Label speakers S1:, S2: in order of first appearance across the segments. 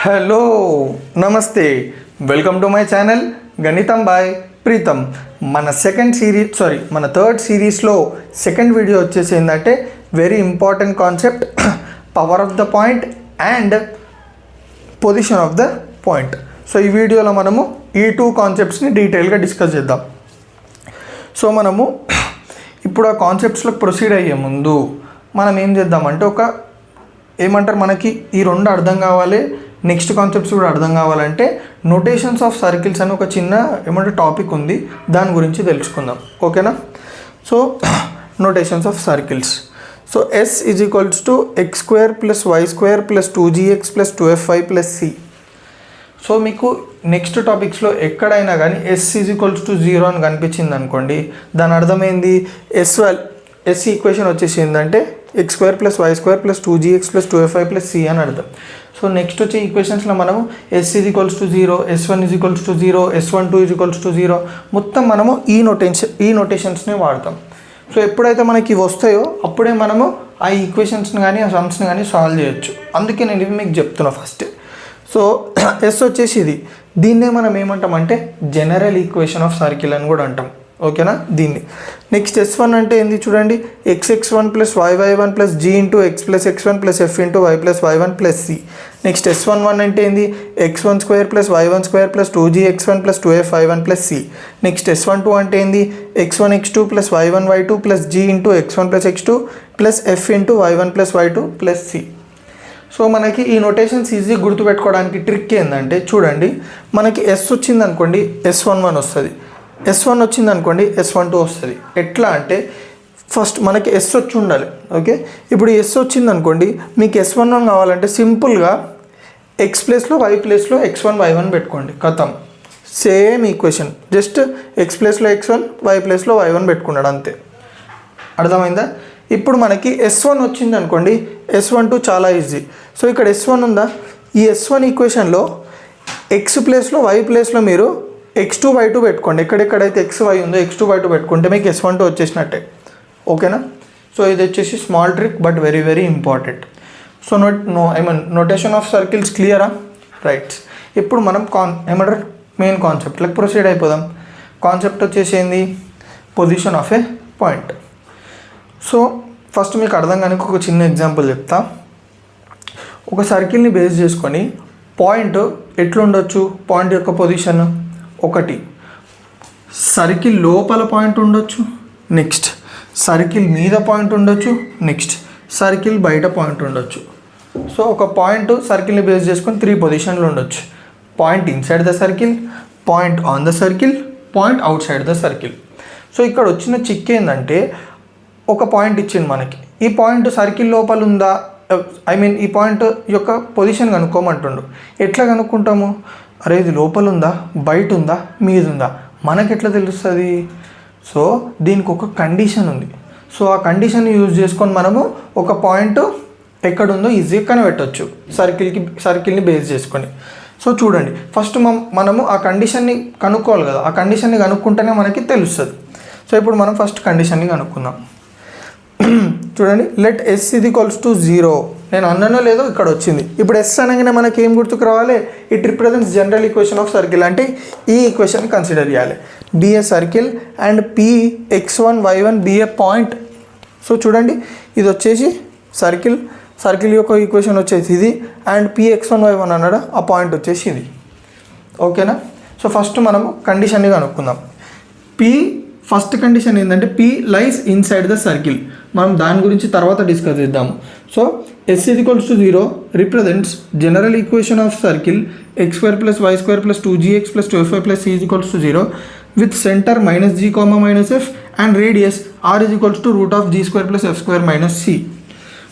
S1: Hello నమస్తే, welcome to my channel గణితం bye Pritam. మన థర్డ్ సిరీస్లో సెకండ్ వీడియో వచ్చేసి ఏంటంటే very important concept, power of the point and position of the point. So ఈ వీడియోలో మనము ఈ టూ కాన్సెప్ట్స్ని డీటెయిల్గా డిస్కస్ చేద్దాం. సో మనము ఇప్పుడు ఆ కాన్సెప్ట్స్లోకి ప్రొసీడ్ అయ్యే ముందు మనం ఏం చేద్దామంటే మనకి ఈ రెండు అర్థం కావాలి, నెక్స్ట్ కాన్సెప్ట్స్ కూడా అర్థం కావాలంటే నోటేషన్స్ ఆఫ్ సర్కిల్స్ అని ఒక చిన్న టాపిక్ ఉంది, దాని గురించి తెలుసుకుందాం. ఓకేనా? So notations of circles. So S is equals to x² + y² + 2gx + 2fy + c. So మీకు నెక్స్ట్ టాపిక్స్లో ఎక్కడైనా కానీ S ఈజ్ ఈక్వల్స్ టు 0 అని కనిపించింది అనుకోండి, దాని అర్థమైంది S ఈక్వేషన్ వచ్చేసి ఏంటంటే x² + y² + 2gx + 2fy + c అని అర్థం. సో నెక్స్ట్ వచ్చే ఈక్వేషన్స్లో మనము S is equals to 0, S1 is equals to 0, S12 is equals to 0 మొత్తం మనము ఈ నోటేషన్స్ని వాడతాం. సో ఎప్పుడైతే మనకి ఇవి వస్తాయో అప్పుడే మనము ఆ ఈక్వేషన్స్ని కానీ ఆ సమ్స్ని కానీ సాల్వ్ చేయొచ్చు. అందుకే నేను ఇవి మీకు చెప్తున్నా ఫస్ట్. సో S వచ్చేసి ఇది, దీన్నే మనం ఏమంటామంటే జనరల్ ఈక్వేషన్ ఆఫ్ సర్కిల్ అని కూడా అంటాం. ఓకేనా? దీన్ని నెక్స్ట్ S1 అంటే ఏంది చూడండి, xx1 + yy1 + g × x + x1 + f × y + y1 + c. Next S11 అంటే ఏంది, x12 + y12 + 2gx1 + 2fy1 + c. Next S12 అంటే ఏంది, x1x2 + y1y2 + g × x1 + x2 + f × y1 + y2 + c. So మనకి ఈ నోటేషన్స్ ఈజీ గుర్తుపెట్టుకోవడానికి ట్రిక్ ఏంటంటే చూడండి, మనకి S వచ్చింది అనుకోండి S11 వస్తుంది, S1 వచ్చింది అనుకోండి S12 వస్తుంది. ఎట్లా అంటే ఫస్ట్ మనకి S వచ్చి ఉండాలి. ఓకే, ఇప్పుడు S వచ్చింది అనుకోండి, మీకు S11 కావాలంటే సింపుల్గా x ప్లేస్లో y ప్లేస్లో x1 y1 పెట్టుకోండి, కథం సేమ్ ఈక్వేషన్. జస్ట్ x ప్లేస్లో x1 y ప్లేస్లో y1 పెట్టుకున్నాడు అంతే. అర్థమైందా? ఇప్పుడు మనకి S1 వచ్చింది అనుకోండి, S12 చాలా ఈజీ. సో ఇక్కడ S1 ఉందా, ఈ S1 ఈక్వేషన్లో x ప్లేస్లో y ప్లేస్లో మీరు x2 y2 పెట్టుకోండి. ఎక్కడెక్కడైతే x y ఉందో x2 y2 పెట్టుకుంటే మీకు S12 వచ్చేసినట్టే. ఓకేనా? సో ఇది వచ్చేసి small trick but very very important. So notation of circles క్లియరా? రైట్. ఇప్పుడు మనం మెయిన్ కాన్సెప్ట్లకు ప్రొసీడ్ అయిపోదాం. కాన్సెప్ట్ వచ్చేసి ఏంది, position of a point. So first మీకు అర్థం కానీ ఒక చిన్న ఎగ్జాంపుల్ చెప్తా. ఒక సర్కిల్ని బేస్ చేసుకొని పాయింట్ ఎట్లుండొచ్చు, పాయింట్ యొక్క పొజిషన్ ఒకటి సర్కిల్ లోపల పాయింట్ ఉండొచ్చు, నెక్స్ట్ సర్కిల్ మీద పాయింట్ ఉండొచ్చు, నెక్స్ట్ సర్కిల్ బయట పాయింట్ ఉండొచ్చు. సో ఒక పాయింట్ సర్కిల్ని బేస్ చేసుకొని 3 పొజిషన్లు ఉండొచ్చు. Point inside the circle, point on the circle, point out side the circle. So ఇక్కడ వచ్చిన చిక్ ఏంటంటే ఒక పాయింట్ ఇచ్చింది మనకి, ఈ పాయింట్ సర్కిల్ లోపల ఉందా, ఈ పాయింట్ యొక్క పొజిషన్ కనుక్కోమంటుండు. ఎట్లా కనుక్కుంటాము, అరే ఇది లోపల ఉందా, బయట ఉందా, మీద ఉందా, మనకి ఎట్లా తెలుస్తుంది? సో దీనికి ఒక కండిషన్ ఉంది. సో ఆ కండిషన్ని యూజ్ చేసుకొని మనము ఒక పాయింట్ ఎక్కడుందో ఈజీగా కనిపెట్టవచ్చు సర్కిల్ని బేస్ చేసుకొని. సో చూడండి, ఫస్ట్ మనము ఆ కండిషన్ని కనుక్కోవాలి కదా, ఆ కండిషన్ని కనుక్కుంటేనే మనకి తెలుస్తుంది. సో ఇప్పుడు మనం ఫస్ట్ కండిషన్ని కనుక్కుందాం. చూడండి, let S is equals to 0. నేను అన్నానో లేదో ఇక్కడ వచ్చింది. ఇప్పుడు S అనగానే మనకి ఏం గుర్తుకు రావాలి, it represents general equation of circle. అంటే ఈ ఈక్వేషన్ కన్సిడర్ చేయాలి, be a circle and P x1 y1 be a point. So చూడండి, ఇది వచ్చేసి సర్కిల్ యొక్క ఈక్వేషన్ వచ్చేసి ఇది, అండ్ పి x1 y1 అన్నాడు, ఆ పాయింట్ వచ్చేసి ఇది. ఓకేనా? సో ఫస్ట్ మనము కండిషన్ని కనుక్కుందాం. ఫస్ట్ కండిషన్ ఏంటంటే P lies inside the circle. మనం దాని గురించి తర్వాత డిస్కస్ చేద్దాము. So S is equals to 0 represents general equation of circle x² + y² + 2gx + 2fy + c is equals to 0 with centre -g, -f and radius r is equals to √g² + f² - c.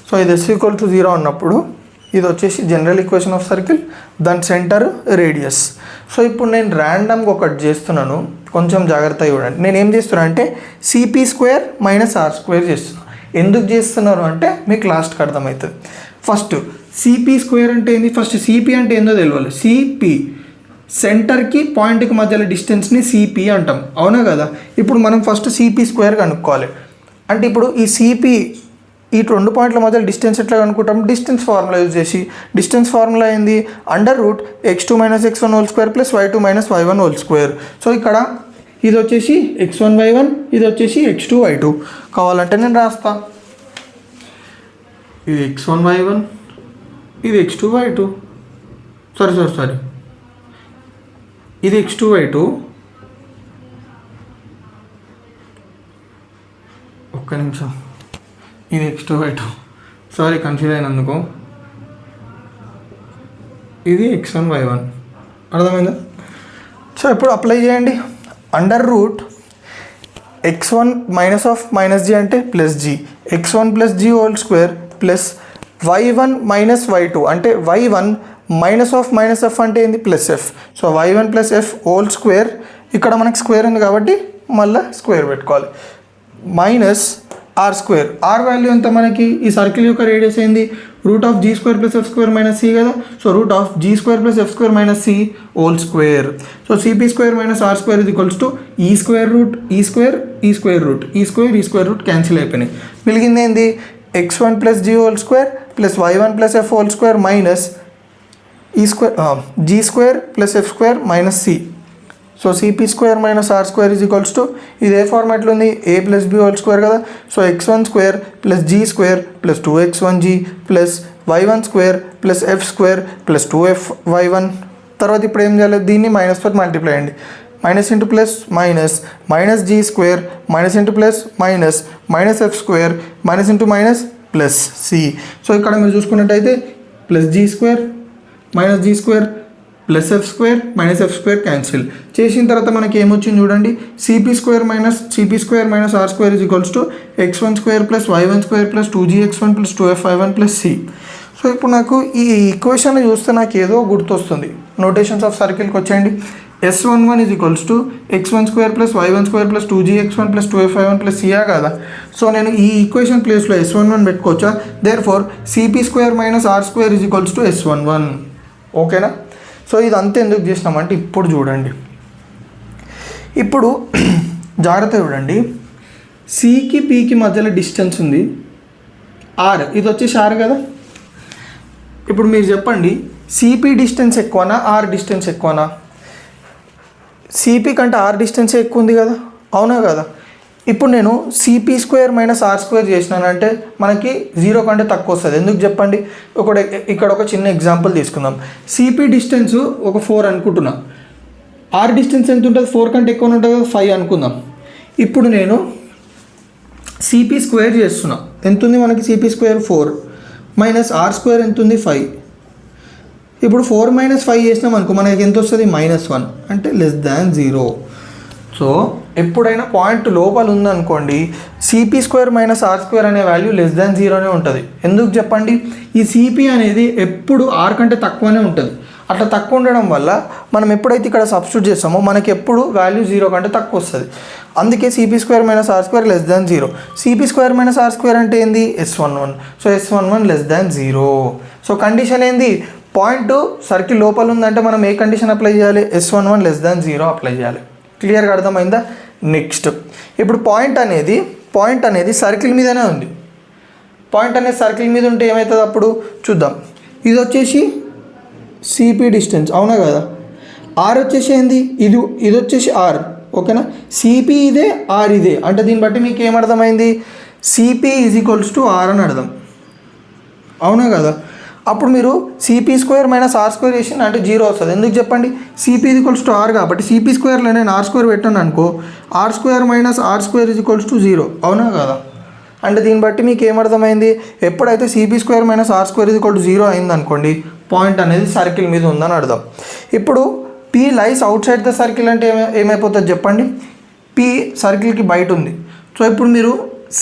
S1: So ఇది S equal to 0 అన్నప్పుడు ఇది వచ్చేసి general equation of circle, దాని centre radius. So ఇప్పుడు నేను ర్యాండమ్గా ఒకటి చేస్తున్నాను, కొంచెం జాగ్రత్తగా చూడండి. నేను ఏం చేస్తున్నాను అంటే CP² - r² చేస్తున్నాను. ఎందుకు చేస్తున్నారు అంటే మీకు లాస్ట్కి అర్థమవుతుంది. ఫస్ట్ CP² అంటే ఏంది, ఫస్ట్ CP అంటే ఏందో తెలియాలి. CP సెంటర్కి పాయింట్కి మధ్యలో డిస్టెన్స్ని CP అంటాం, అవునా కదా? ఇప్పుడు మనం ఫస్ట్ CP² కనుక్కోవాలి. అంటే ఇప్పుడు ఈ CP ఈ రెండు పాయింట్ల మధ్య డిస్టెన్స్ ఎట్లా కనుక్కుంటాం, డిస్టెన్స్ ఫార్ములా యూజ్ చేసి. డిస్టెన్స్ ఫార్ములా ఏంది, √(x2 - x1) plus y2 - y1 so ఇక్కడ ఇది వచ్చేసి x1 y1, ఇది వచ్చేసి x2 y2. కావాలంటే నేను రాస్తా, ఇది x1 y1, ఇది x2 y2, సారీ ఇది x2 y2, ఒక్క నిమిషం, ఇది x2 y2, సారీ కన్ఫ్యూజ్ అయినందుకు, ఇది x1 y1. అర్థమైందా? సో ఇప్పుడు అప్లై చేయండి. √(x1 - g) అంటే plus g, x1 + g² plus y1 - y2 అంటే y1 - f అంటే ఏంది, plus f. So y1 + f² ఇక్కడ మనకి స్క్వేర్ ఉంది కాబట్టి మళ్ళీ స్క్వేర్ పెట్టుకోవాలి, -r². r వాల్యూ ఎంత మనకి, ఈ సర్కిల్ యొక్క రేడియస్ ఏంది, √(g² + f² - c కదా. So √(g² + f² - c² so cp² - r² e² cancel అయిపోయినాయి. మిగిలింది ఏంది, x1 + g² plus y1 + f² minus g² + f² - c. So cp² - r² ఇది ఏ ఫార్మాట్లో ఉంది, a + b² కదా. So x1² + g² plus 2x1g plus y1² plus f² plus 2fy1. తర్వాత ఇప్పుడు ఏం చేయాలి, దీన్ని మైనస్ తోటి మల్టిప్లై అయ్యండి, minus into plus minus, -g² minus into plus minus, -f² minus into minus plus c. So ఇక్కడ మీరు చూసుకున్నట్టయితే +g² -g² plus f² -f² cancel చేసిన తర్వాత మనకి ఏమొచ్చింది చూడండి, cp² - r² x1² plus y1² plus 2gx1 plus 2fy1 plus c. So ఇప్పుడు నాకు ఈ ఈక్వేషన్ చూస్తే నాకు ఏదో గుర్తొస్తుంది. నోటేషన్స్ ఆఫ్ సర్కిల్కి వచ్చేయండి. S11 x1² plus y1² plus 2gx1 plus 2fy1 plus c కదా. సో నేను ఈ ఈక్వేషన్ ప్లేస్లో S11 పెట్టుకోవచ్చా, దేర్ఫోర్ cp² - r² S11. ఓకేనా. సో ఇది అంతా ఎందుకు చేసినామంటే ఇప్పుడు చూడండి, ఇప్పుడు జాగ్రత్త చూడండి, సికి పికి మధ్యలో డిస్టెన్స్ ఉంది r, ఇది వచ్చేసి r కదా. ఇప్పుడు మీరు చెప్పండి, సిపి డిస్టెన్స్ ఎక్కువనా r డిస్టెన్స్ ఎక్కువనా, సిపి కంటే r డిస్టెన్స్ ఎక్కువ ఉంది కదా, అవునా కదా. ఇప్పుడు నేను cp² - r² చేసినానంటే మనకి 0 కంటే తక్కువ వస్తుంది. ఎందుకు చెప్పండి, ఇక్కడ ఒక చిన్న ఎగ్జాంపుల్ తీసుకుందాం. సిపి డిస్టెన్స్ ఒక 4 అనుకుంటున్నా, r డిస్టెన్స్ ఎంత ఉంటుంది, 4 కంటే ఎక్కువ ఉంటుంది కదా, 5 అనుకుందాం. ఇప్పుడు నేను cp² చేస్తున్నా, ఎంత ఉంది మనకి, cp² 4 మైనస్ r² ఎంత ఉంది, 5. ఇప్పుడు 4 - 5 చేసినాం అనుకో, మనకి ఎంత వస్తుంది, -1 అంటే <0. సో ఎప్పుడైనా పాయింట్ లోపల ఉందనుకోండి, cp² - r² అనే వాల్యూ <0 ఉంటుంది. ఎందుకు చెప్పండి, ఈ cp అనేది ఎప్పుడు r కంటే తక్కువనే ఉంటుంది. అట్లా తక్కువ ఉండడం వల్ల మనం ఎప్పుడైతే ఇక్కడ సబ్స్టిట్యూట్ చేస్తామో మనకి ఎప్పుడు వాల్యూ 0 కంటే తక్కువ వస్తుంది. అందుకే cp² - r² <0. cp² - r² అంటే ఏంది, S11. So S11 <0. So condition ఏంది, పాయింట్ సర్కిల్ లోపల ఉందంటే మనం ఏ కండిషన్ అప్లై చేయాలి, S11 <0 అప్లై చేయాలి. క్లియర్గా అర్థమైందా. నెక్స్ట్ ఇప్పుడు పాయింట్ అనేది సర్కిల్ మీదనే ఉంది. పాయింట్ అనేది సర్కిల్ మీద ఉంటే ఏమవుతుంది అప్పుడు చూద్దాం. ఇది వచ్చేసి సిపి డిస్టెన్స్, అవునా కదా. r వచ్చేసి ఏంది, ఇది వచ్చేసి r, ఓకేనా. సిపి ఇదే, r ఇదే, అంటే దీన్ని బట్టి మీకు ఏమర్థమైంది, సిపి = r అని అర్థం, అవునా కదా. అప్పుడు మీరు cp² - r² చేసిన అంటే 0 వస్తుంది. ఎందుకు చెప్పండి, cp = r కాబట్టి cp²లో నేను r² పెట్టాను అనుకో, r² - r² 0, అవునా కదా. అంటే దీన్ని బట్టి మీకు ఏమర్థమైంది, ఎప్పుడైతే cp² - r² 0 అయిందనుకోండి, పాయింట్ అనేది సర్కిల్ మీద ఉందని అర్థం. ఇప్పుడు p lies out side the circle అంటే ఏమైపోతుంది చెప్పండి, p సర్కిల్కి బయట ఉంది. సో ఇప్పుడు మీరు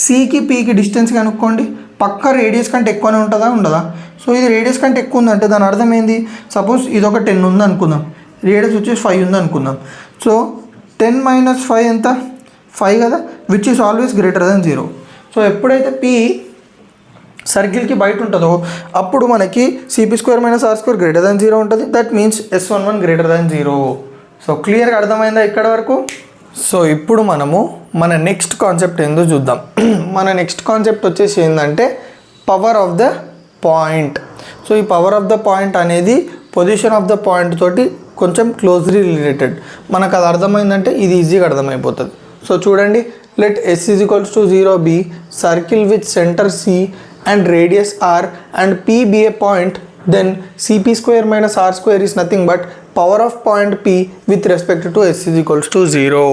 S1: సికి పికి డిస్టెన్స్ కనుక్కోండి, పక్క రేడియస్ కంటే ఎక్కువనే ఉంటుందా ఉండదా. సో ఇది రేడియస్ కంటే ఎక్కువ ఉందంటే దాని అర్థం ఏంది, సపోజ్ ఇది ఒక 10 ఉంది అనుకుందాం, రేడియస్ వచ్చేసి 5 ఉంది అనుకుందాం. సో 10 - 5 ఎంత, 5 కదా, విచ్ ఈస్ ఆల్వేస్ <0. సో ఎప్పుడైతే p సర్కిల్కి బయట ఉంటుందో అప్పుడు మనకి cp² - r² <0 ఉంటుంది. That means S11 <0. సో క్లియర్గా అర్థమైందా ఇక్కడ వరకు. సో ఇప్పుడు మనము మన నెక్స్ట్ కాన్సెప్ట్ ఏందో చూద్దాం. మన నెక్స్ట్ కాన్సెప్ట్ వచ్చేసి ఏంటంటే power of the point. So ఈ పవర్ ఆఫ్ ద పాయింట్ అనేది పొజిషన్ ఆఫ్ ద పాయింట్ తోటి కొంచెం క్లోజ్లీ రిలేటెడ్. మనకు అది అర్థమైందంటే ఇది ఈజీగా అర్థమైపోతుంది. సో చూడండి, let S is equals to 0 be circle with center C and radius R and P be a point, then CP square minus R square is nothing but power of point P with respect to S is equals to 0.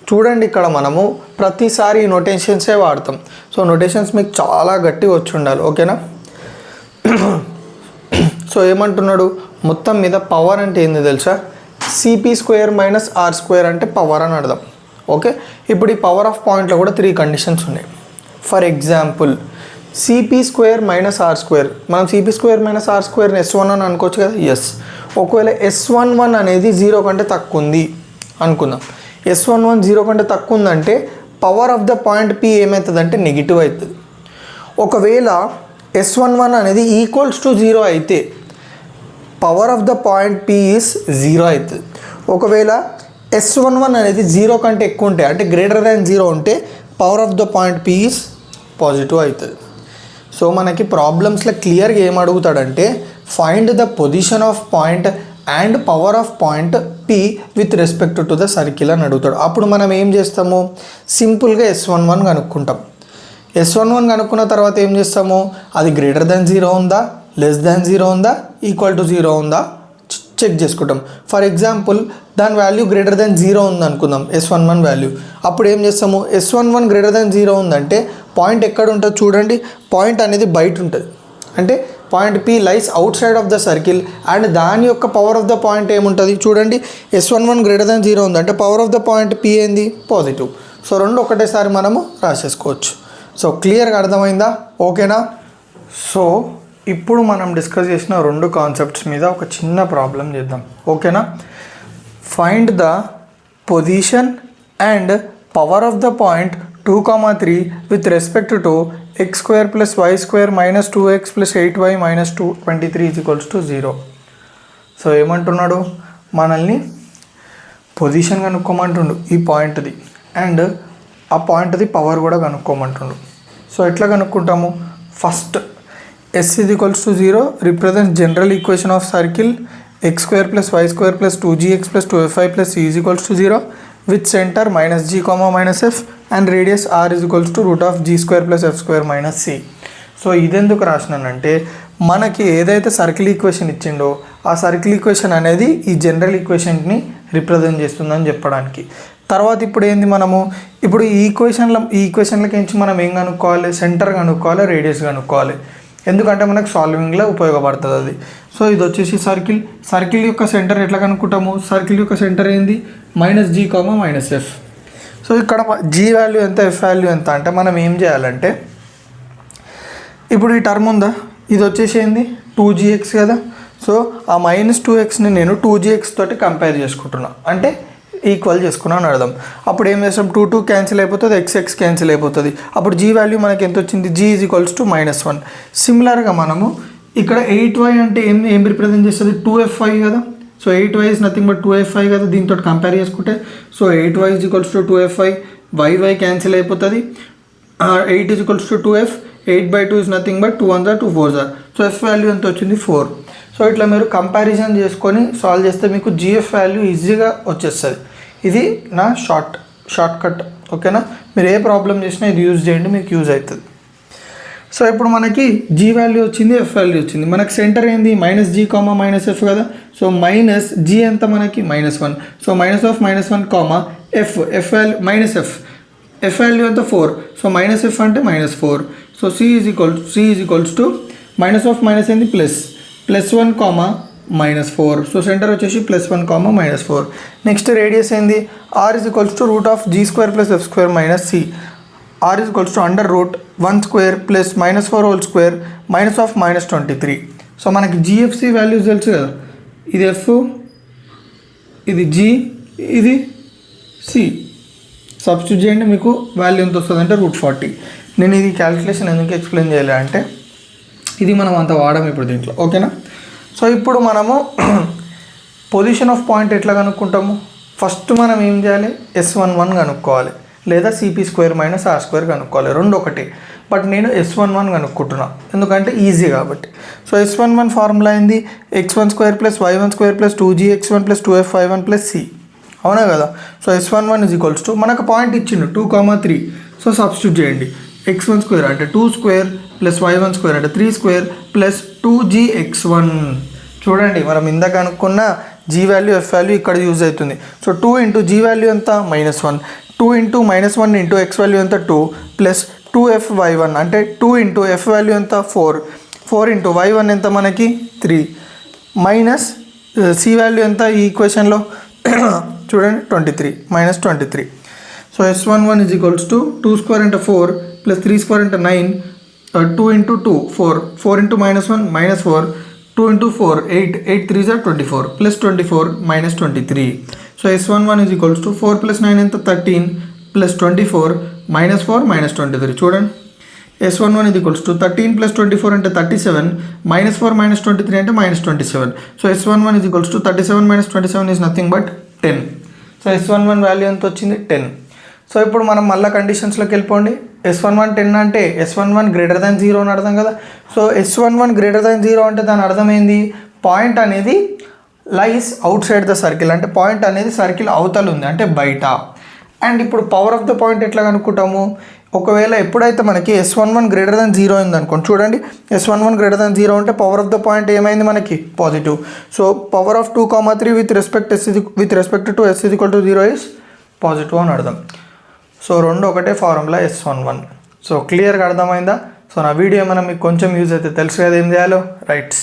S1: చూడండి, ఇక్కడ మనము ప్రతిసారి నోటేషన్సే వాడతాం. So notations మీకు చాలా గట్టిగా వచ్చి ఉండాలి, ఓకేనా? సో ఏమంటున్నాడు, మొత్తం మీద పవర్ అంటే ఏంది తెలుసా? CP square minus are square అంటే పవర్ అని అర్థం. ఓకే, ఇప్పుడు ఈ పవర్ ఆఫ్ పాయింట్లో కూడా 3 కండిషన్స్ ఉన్నాయి. For example CP square minus are square, మనం సిపి స్క్వేర్ మైనస్ ఆర్ స్క్వేర్ని S1 అని అనుకోవచ్చు కదా. ఎస్. ఒకవేళ S11 అనేది 0 కంటే తక్కువ ఉంది అనుకుందాం. S11 0 కంటే తక్కువ ఉందంటే power of the point P ఏమవుతుందంటే నెగిటివ్ అవుతుంది. ఒకవేళ S11 అనేది ఈక్వల్స్ టు 0 అయితే power of the point P is 0 అవుతుంది. ఒకవేళ S11 అనేది 0 కంటే ఎక్కువ ఉంటే అంటే గ్రేటర్ దాన్ 0 ఉంటే power of the point P is positive అవుతుంది. సో మనకి ప్రాబ్లమ్స్లో క్లియర్గా ఏం అడుగుతాడంటే find the position of point and power of point P with respect to the circle అని అడుగుతాడు. అప్పుడు మనం ఏం చేస్తాము, సింపుల్గా S11 కనుక్కుంటాం. S11 కనుక్కున్న తర్వాత ఏం చేస్తాము, అది గ్రేటర్ దాన్ 0 ఉందా, లెస్ దాన్ 0 ఉందా, ఈక్వల్ టు 0 ఉందా చెక్ చేసుకుంటాం. ఫర్ ఎగ్జాంపుల్ దాని వాల్యూ గ్రేటర్ దాన్ 0 ఉంది అనుకుందాం, S11 వాల్యూ. అప్పుడు ఏం చేస్తాము, S11 గ్రేటర్ దాన్ 0 ఉందంటే పాయింట్ ఎక్కడ ఉంటుంది చూడండి, పాయింట్ అనేది బయట ఉంటుంది. అంటే point P lies out side of the circle and దాని యొక్క పవర్ ఆఫ్ ద పాయింట్ ఏముంటుంది చూడండి, S11 గ్రేటర్ దాన్ 0 ఉందంటే power of the point P ఏంది, పాజిటివ్. సో రెండు ఒకటేసారి మనము రాసేసుకోవచ్చు. సో క్లియర్గా అర్థమైందా, ఓకేనా? సో ఇప్పుడు మనం డిస్కస్ చేసిన 2 కాన్సెప్ట్స్ మీద ఒక చిన్న ప్రాబ్లం చేద్దాం, ఓకేనా? Find the position and power of the point 2,3 with respect to x² + y² - 2x + 8y - 23 = 0. So ఏమంటున్నాడు, మనల్ని పొజిషన్ కనుక్కోమంటుండు ఈ పాయింట్ది అండ్ ఆ పాయింట్ది పవర్ కూడా కనుక్కోమంటుండు. సో ఎట్లా కనుక్కుంటాము, first S is equals to 0 represents general equation of circle x² + y² + 2gx + 2fy + c is equals to 0 with center -g, -f and radius r is equals to √g² + f² - c. So ఇదెందుకు రాసినానంటే మనకి ఏదైతే circle equation ఇచ్చిండో ఆ circle equation అనేది ఈ general ఈక్వేషన్ని represent చేస్తుందని చెప్పడానికి. తర్వాత ఇప్పుడు ఏంది, మనము ఇప్పుడు ఈ ఈక్వేషన్లకి నుంచి మనం ఏం కనుక్కోవాలి, సెంటర్ కనుక్కోవాలి, రేడియస్ కనుక్కోవాలి. ఎందుకంటే మనకు సాల్వింగ్లో ఉపయోగపడుతుంది అది. సో ఇది వచ్చేసి సర్కిల్ యొక్క సెంటర్ ఎట్లా కనుక్కుంటాము, సర్కిల్ యొక్క సెంటర్ ఏంది -g, -f. సో ఇక్కడ g వాల్యూ ఎంత, f వాల్యూ ఎంత అంటే మనం ఏం చేయాలంటే ఇప్పుడు ఈ టర్మ్ ఉందా, ఇది వచ్చేసి ఏంది 2gx కదా. సో ఆ -2xని నేను 2gx తోటి కంపేర్ చేసుకుంటున్నా, అంటే ఈక్వల్ చేసుకున్నాను అర్థం. అప్పుడు ఏం చేస్తాం, 2 క్యాన్సిల్ అయిపోతుంది, x క్యాన్సిల్ అయిపోతుంది. అప్పుడు g వాల్యూ మనకి ఎంత వచ్చింది, g is equals to -1. సిమిలర్గా మనము ఇక్కడ 8y అంటే ఏం రిప్రజెంట్ చేస్తుంది, 2fy కదా. So 8y is nothing but 2fy కదా, దీంతో కంపేర్ చేసుకుంటే. So 8y is equals to 2fy, y cancel అయిపోతుంది, 8 is equals to 2f, 8/2 is nothing but 2 1s are 2 4s are. So f value ఎంత వచ్చింది 4. So ఇట్లా మీరు comparison చేసుకొని solve చేస్తే మీకు gf వాల్యూ ఈజీగా వచ్చేస్తుంది. ఇది నా షార్ట్ కట్, ఓకేనా? మీరు ఏ ప్రాబ్లం చేసినా ఇది యూజ్ చేయండి, మీకు యూజ్ అవుతుంది. సో ఇప్పుడు మనకి g వాల్యూ వచ్చింది, f వాల్యూ వచ్చింది. మనకి సెంటర్ ఏంది -g, -f కదా. సో -g ఎంత మనకి -1. So -1, f value f value ఎంత 4. సో -f అంటే -4. So c is equals to -of ఏంది +1, -4. సో సెంటర్ వచ్చేసి +1, -4. నెక్స్ట్ రేడియస్ ఏంది, r is equals to √g² + f² - c. r is equals to √1² + -4 whole square of -23. So మనకి gfc values తెలుసు కదా, ఇది f, ఇది g, ఇది c. సబ్స్టిట్యూట్ చేయండి, మీకు వాల్యూ ఎంత వస్తుంది అంటే √40. నేను ఇది క్యాలిక్యులేషన్ ఎందుకు ఎక్స్ప్లెయిన్ చేయాలి అంటే ఇది మనం అంత వాడము ఇప్పుడు దీంట్లో, ఓకేనా? సో ఇప్పుడు మనము పొజిషన్ ఆఫ్ పాయింట్ ఎట్లా కనుక్కుంటాము, ఫస్ట్ మనం ఏం చేయాలి, S11 కనుక్కోవాలి లేదా CP² - R² కనుక్కోవాలి, రెండు ఒకటి. బట్ నేను S11 కనుక్కుంటున్నా ఎందుకంటే ఈజీ కాబట్టి. సో S11 ఫార్ములా ఏంది, x1² + y1² + 2gx1 + 2f(y1 + c). అవునా కదా. సో S11 = మనకు పాయింట్ ఇచ్చిండు 2, 3. సో సబ్స్టిట్యూట్ చేయండి. x1² అంటే 2² + y1² అంటే 3² + 2gx1. చూడండి మనం ఇందాక అనుకున్న g వాల్యూ f వాల్యూ ఇక్కడ యూజ్ అవుతుంది. సో 2 × g వాల్యూ ఎంత -1, 2 × -1 × x వాల్యూ ఎంత 2 + 2f(y1) అంటే 2 × f వాల్యూ ఎంత 4, 4 × y1 ఎంత మనకి 3 మైనస్ c వాల్యూ ఎంత ఈ ఈక్వేషన్లో చూడండి 23 -23. సో S11 = 2² అంటే 4 + 3² అంటే 9, 2 × 2 4, 4 × -1 -4, 2 × 4 8, 8 3 are 24 + 24 -23. సో S11 = 4 + 9 ఎంత 13 + 24 -4 -23. చూడండి S11 = 13 + 24 అంటే 37, -4 -23 అంటే -27. So S11 = 37 - 27 is nothing but 10. So S11 value ఎంత వచ్చింది 10. సో ఇప్పుడు మనం మళ్ళీ కండిషన్స్లోకి వెళ్ళిపోండి. S11 10 అంటే S11 > 0 అని అర్థం కదా. సో S11 > 0 అంటే దాని అర్థం ఏంది, పాయింట్ అనేది లైస్ అవుట్ సైడ్ ద సర్కిల్, అంటే పాయింట్ అనేది సర్కిల్ అవతల ఉంది అంటే బయట. అండ్ ఇప్పుడు పవర్ ఆఫ్ ద పాయింట్ ఎట్లా కనుక్కుంటాము, ఒకవేళ ఎప్పుడైతే మనకి S11 > 0 అయింది అనుకోండి, చూడండి S11 > 0 అంటే పవర్ ఆఫ్ ద పాయింట్ ఏమైంది మనకి positive. So power of 2, 3 with respect to s = 0 is positive అని అర్థం. సో రెండు ఒకటే ఫార్ములా S11. సో క్లియర్గా అర్థమైందా. సో నా వీడియో ఏమైనా మీకు కొంచెం యూజ్ అయితే తెలుసు కదా ఏం చేయాలో, రైట్స్.